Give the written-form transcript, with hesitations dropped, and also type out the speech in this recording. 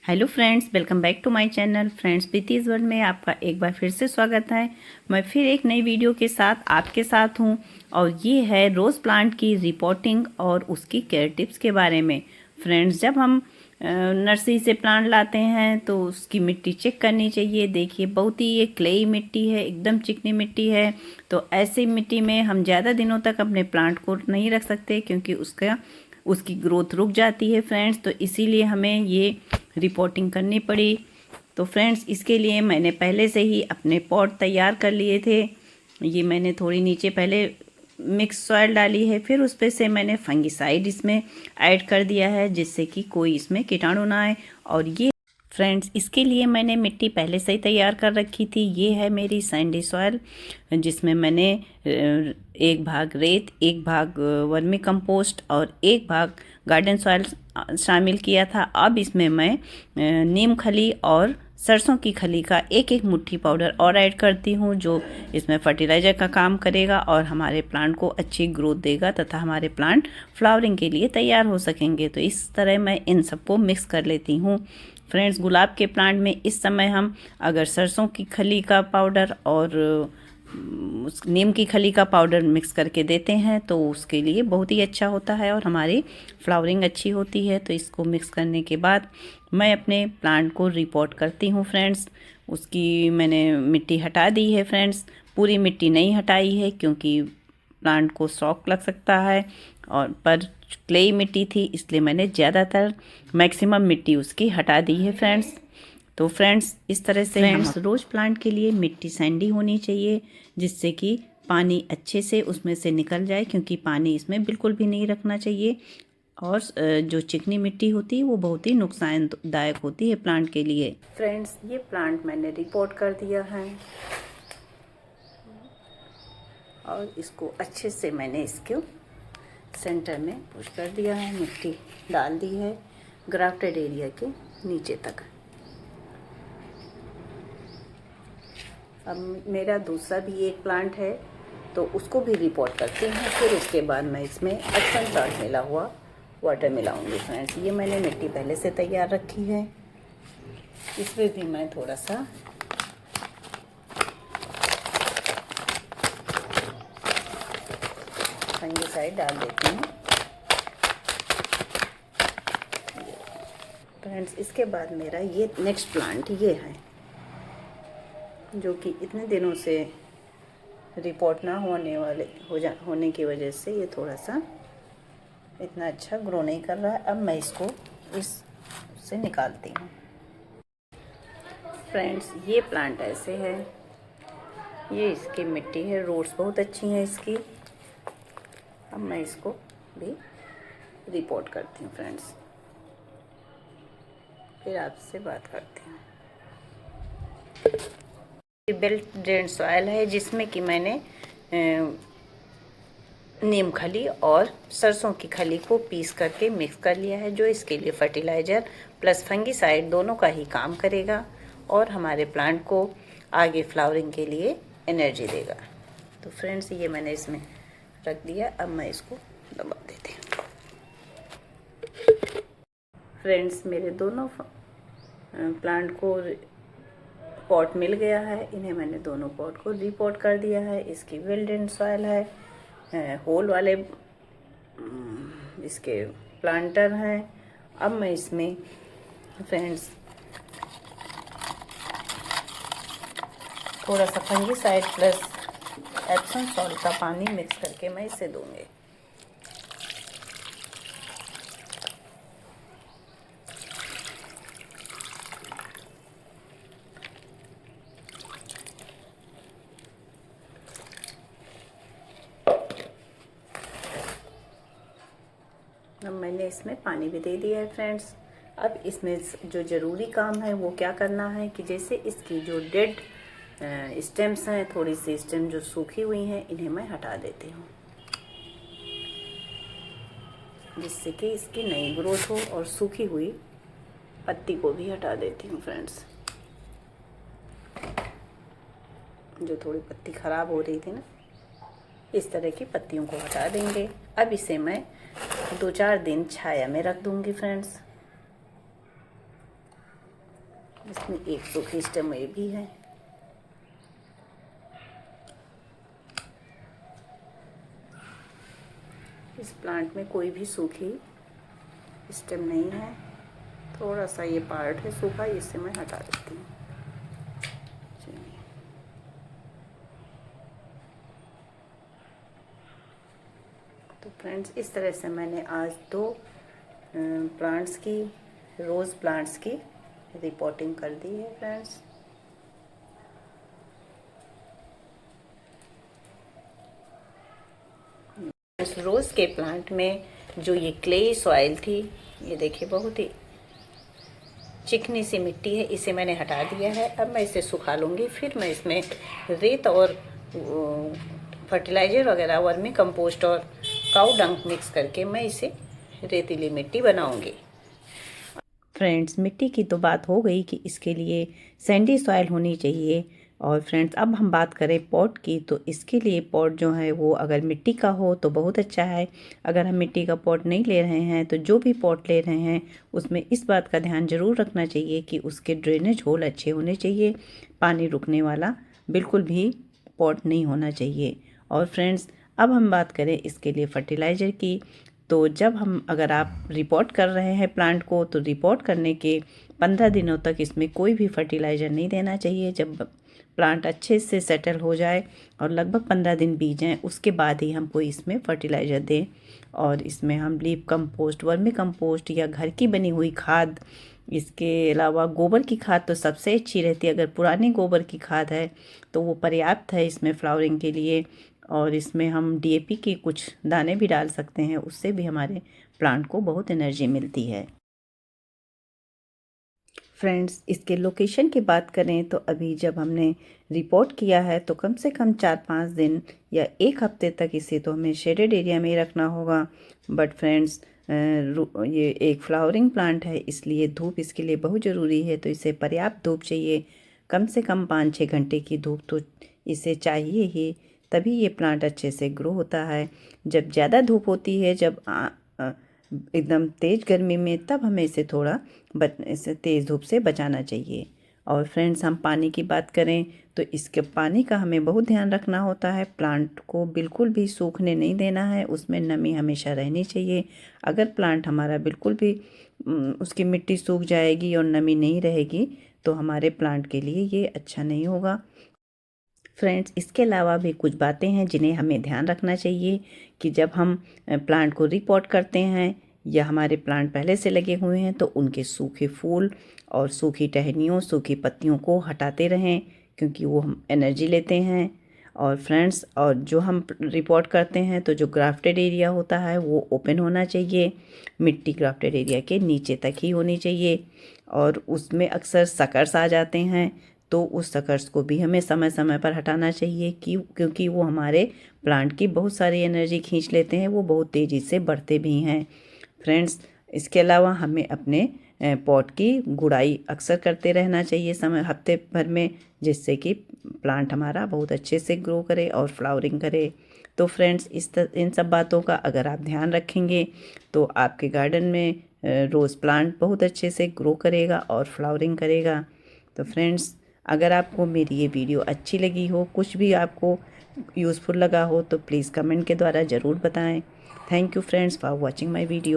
Hello friends, welcome back to my channel. Friends, Preeti's world में आपका एक बार फिर से स्वागत है। मैं फिर एक नई वीडियो के साथ आपके साथ हूं और ये है रोज़ प्लांट की रिपोर्टिंग और उसकी केयर टिप्स के बारे में। फ्रेंड्स, जब हम नर्सरी से प्लांट लाते हैं तो उसकी मिट्टी चेक करनी चाहिए। देखिए, बहुत ही ये क्लेई मिट्टी है, एकदम चिकनी मिट्टी है। तो ऐसी मिट्टी में हम ज़्यादा दिनों तक अपने प्लांट को नहीं रख सकते क्योंकि उसकी ग्रोथ रुक जाती है फ्रेंड्स। तो इसीलिए हमें ये रिपोर्टिंग करनी पड़ी। तो फ्रेंड्स, इसके लिए मैंने पहले से ही अपने पॉट तैयार कर लिए थे। ये मैंने थोड़ी नीचे पहले मिक्स सॉइल डाली है, फिर उस पर से मैंने फंगिसाइड इसमें ऐड कर दिया है जिससे कि कोई इसमें कीटाणु ना आए। और ये फ्रेंड्स, इसके लिए मैंने मिट्टी पहले से ही तैयार कर रखी थी। ये है मेरी सैंडी सॉइल जिसमें मैंने एक भाग रेत, एक भाग वर्मी कंपोस्ट और एक भाग गार्डन सॉइल शामिल किया था। अब इसमें मैं नीम खली और सरसों की खली का एक एक मुट्ठी पाउडर और ऐड करती हूँ, जो इसमें फर्टिलाइज़र का काम करेगा और हमारे प्लांट को अच्छी ग्रोथ देगा तथा हमारे प्लांट फ्लावरिंग के लिए तैयार हो सकेंगे। तो इस तरह मैं इन सबको मिक्स कर लेती हूँ। फ्रेंड्स, गुलाब के प्लांट में इस समय हम अगर सरसों की खली का पाउडर और नीम की खली का पाउडर मिक्स करके देते हैं तो उसके लिए बहुत ही अच्छा होता है और हमारी फ्लावरिंग अच्छी होती है। तो इसको मिक्स करने के बाद मैं अपने प्लांट को रिपोर्ट करती हूँ फ्रेंड्स। उसकी मैंने मिट्टी हटा दी है फ्रेंड्स, पूरी मिट्टी नहीं हटाई है क्योंकि प्लांट को शॉक लग सकता है। और पर क्लेई मिट्टी थी इसलिए मैंने ज़्यादातर मैक्सिमम मिट्टी उसकी हटा दी है फ्रेंड्स। तो फ्रेंड्स, इस तरह से फ्रेंड्स रोज़ प्लांट के लिए मिट्टी सैंडी होनी चाहिए जिससे कि पानी अच्छे से उसमें से निकल जाए, क्योंकि पानी इसमें बिल्कुल भी नहीं रखना चाहिए। और जो चिकनी मिट्टी होती है वो बहुत ही नुकसानदायक होती है प्लांट के लिए। फ्रेंड्स, ये प्लांट मैंने रिपोर्ट कर दिया है और इसको अच्छे से मैंने इसके सेंटर में पुश कर दिया है, मिट्टी डाल दी है ग्राफ्टेड एरिया के नीचे तक। अब मेरा दूसरा भी एक प्लांट है तो उसको भी रिपोर्ट करती हूँ, फिर उसके बाद मैं इसमें एक्शन चार्ट मिला हुआ वाटर मिलाऊंगी। फ्रेंड्स, ये मैंने मिट्टी पहले से तैयार रखी है, इसमें भी मैं थोड़ा सा फंगिसाइड डाल देती हूँ। फ्रेंड्स, इसके बाद मेरा ये नेक्स्ट प्लांट ये है जो कि इतने दिनों से रिपोर्ट ना होने की वजह से ये थोड़ा सा इतना अच्छा ग्रो नहीं कर रहा है। अब मैं इसको इससे निकालती हूँ। फ्रेंड्स, ये प्लांट ऐसे है, ये इसकी मिट्टी है, रूट्स बहुत अच्छी हैं इसकी। अब मैं इसको भी रिपोर्ट करती हूँ फ्रेंड्स, फिर आपसे बात करती हूँ। ये बेल्ट ड्रेन सॉइल है जिसमें कि मैंने नीम खली और सरसों की खली को पीस करके मिक्स कर लिया है, जो इसके लिए फर्टिलाइज़र प्लस फंगिसाइड दोनों का ही काम करेगा और हमारे प्लांट को आगे फ्लावरिंग के लिए एनर्जी देगा। तो फ्रेंड्स, ये मैंने इसमें रख दिया, अब मैं इसको दबा देती हूँ। फ्रेंड्स, मेरे दोनों प्लांट को पॉट मिल गया है, इन्हें मैंने दोनों पॉट को रिपोर्ट कर दिया है। इसकी वेल ड्रेन सॉइल है, होल वाले इसके प्लांटर हैं। अब मैं इसमें फ्रेंड्स थोड़ा सा फंगिसाइड प्लस एप्सम सॉल्ट का पानी मिक्स करके मैं इसे दूंगी। अब मैंने इसमें पानी भी दे दिया है फ्रेंड्स। अब इसमें जो ज़रूरी काम है वो क्या करना है कि जैसे इसकी जो डेड स्टेम्स हैं, थोड़ी सी स्टेम जो सूखी हुई हैं, इन्हें मैं हटा देती हूँ जिससे कि इसकी नई ग्रोथ हो, और सूखी हुई पत्ती को भी हटा देती हूँ फ्रेंड्स। जो थोड़ी पत्ती ख़राब हो रही थी ना, इस तरह की पत्तियों को हटा देंगे। अब इसे मैं 2-4 दिन छाया में रख दूंगी फ्रेंड्स। इसमें एक सूखी स्टेम ये भी है। इस प्लांट में कोई भी सूखी स्टेम नहीं है, थोड़ा सा ये पार्ट है सूखा, इसे मैं हटा देती हूँ। तो फ्रेंड्स, इस तरह से मैंने आज 2 प्लांट्स की, रोज़ प्लांट्स की रिपोर्टिंग कर दी है फ्रेंड्स। इस रोज़ के प्लांट में जो ये क्ले सॉइल थी, ये देखिए बहुत ही चिकनी सी मिट्टी है, इसे मैंने हटा दिया है। अब मैं इसे सुखा लूँगी, फिर मैं इसमें रेत और फर्टिलाइज़र वगैरह, वर्मी कंपोस्ट और काऊ डंक मिक्स करके मैं इसे रेतीली मिट्टी बनाऊँगी। फ्रेंड्स, मिट्टी की तो बात हो गई कि इसके लिए सैंडी सॉइल होनी चाहिए। और फ्रेंड्स, अब हम बात करें पॉट की, तो इसके लिए पॉट जो है वो अगर मिट्टी का हो तो बहुत अच्छा है। अगर हम मिट्टी का पॉट नहीं ले रहे हैं तो जो भी पॉट ले रहे हैं उसमें इस बात का ध्यान ज़रूर रखना चाहिए कि उसके ड्रेनेज होल अच्छे होने चाहिए, पानी रुकने वाला बिल्कुल भी पॉट नहीं होना चाहिए। और फ्रेंड्स, अब हम बात करें इसके लिए फर्टिलाइज़र की, तो जब हम, अगर आप रिपोर्ट कर रहे हैं प्लांट को, तो रिपोर्ट करने के 15 दिनों तक इसमें कोई भी फर्टिलाइज़र नहीं देना चाहिए। जब प्लांट अच्छे से सेटल हो जाए और लगभग 15 दिन बीत जाएँ, उसके बाद ही हम कोई इसमें फर्टिलाइज़र दें। और इसमें हम लीफ कंपोस्ट, वर्मी कंपोस्ट या घर की बनी हुई खाद, इसके अलावा गोबर की खाद तो सबसे अच्छी रहती है। अगर पुरानी गोबर की खाद है तो वो पर्याप्त है इसमें फ्लावरिंग के लिए। और इसमें हम डीएपी के कुछ दाने भी डाल सकते हैं, उससे भी हमारे प्लांट को बहुत एनर्जी मिलती है। फ्रेंड्स, इसके लोकेशन की बात करें तो अभी जब हमने रिपोर्ट किया है तो कम से कम 4-5 दिन या 1 हफ्ते तक इसे तो हमें शेडेड एरिया में ही रखना होगा। बट फ्रेंड्स, ये एक फ्लावरिंग प्लांट है, इसलिए धूप इसके लिए बहुत ज़रूरी है। तो इसे पर्याप्त धूप चाहिए, कम से कम 5-6 घंटे की धूप तो इसे चाहिए ही, तभी ये प्लांट अच्छे से ग्रो होता है। जब ज़्यादा धूप होती है, जब एकदम तेज़ गर्मी में, तब हमें इसे थोड़ा इसे तेज़ धूप से बचाना चाहिए। और फ्रेंड्स, हम पानी की बात करें तो इसके पानी का हमें बहुत ध्यान रखना होता है। प्लांट को बिल्कुल भी सूखने नहीं देना है, उसमें नमी हमेशा रहनी चाहिए। अगर प्लांट हमारा बिल्कुल भी उसकी मिट्टी सूख जाएगी और नमी नहीं रहेगी तो हमारे प्लांट के लिए ये अच्छा नहीं होगा। फ्रेंड्स, इसके अलावा भी कुछ बातें हैं जिन्हें हमें ध्यान रखना चाहिए कि जब हम प्लांट को रिपोर्ट करते हैं या हमारे प्लांट पहले से लगे हुए हैं तो उनके सूखे फूल और सूखी टहनियों, सूखी पत्तियों को हटाते रहें, क्योंकि वो हम एनर्जी लेते हैं। और फ्रेंड्स, और जो हम रिपोर्ट करते हैं तो जो ग्राफ्टेड एरिया होता है वो ओपन होना चाहिए, मिट्टी ग्राफ्टेड एरिया के नीचे तक ही होनी चाहिए। और उसमें अक्सर सकर्स आ जाते हैं, तो उस सकर्स को भी हमें समय समय पर हटाना चाहिए क्योंकि वो हमारे प्लांट की बहुत सारी एनर्जी खींच लेते हैं, वो बहुत तेज़ी से बढ़ते भी हैं। फ्रेंड्स, इसके अलावा हमें अपने पॉट की गुड़ाई अक्सर करते रहना चाहिए समय हफ्ते भर में, जिससे कि प्लांट हमारा बहुत अच्छे से ग्रो करे और फ्लावरिंग करे। तो फ्रेंड्स, इन सब बातों का अगर आप ध्यान रखेंगे तो आपके गार्डन में रोज़ प्लांट बहुत अच्छे से ग्रो करेगा और फ्लावरिंग करेगा। तो फ्रेंड्स, अगर आपको मेरी ये वीडियो अच्छी लगी हो, कुछ भी आपको यूज़फुल लगा हो, तो प्लीज़ कमेंट के द्वारा ज़रूर बताएं। Thank you friends for watching my video.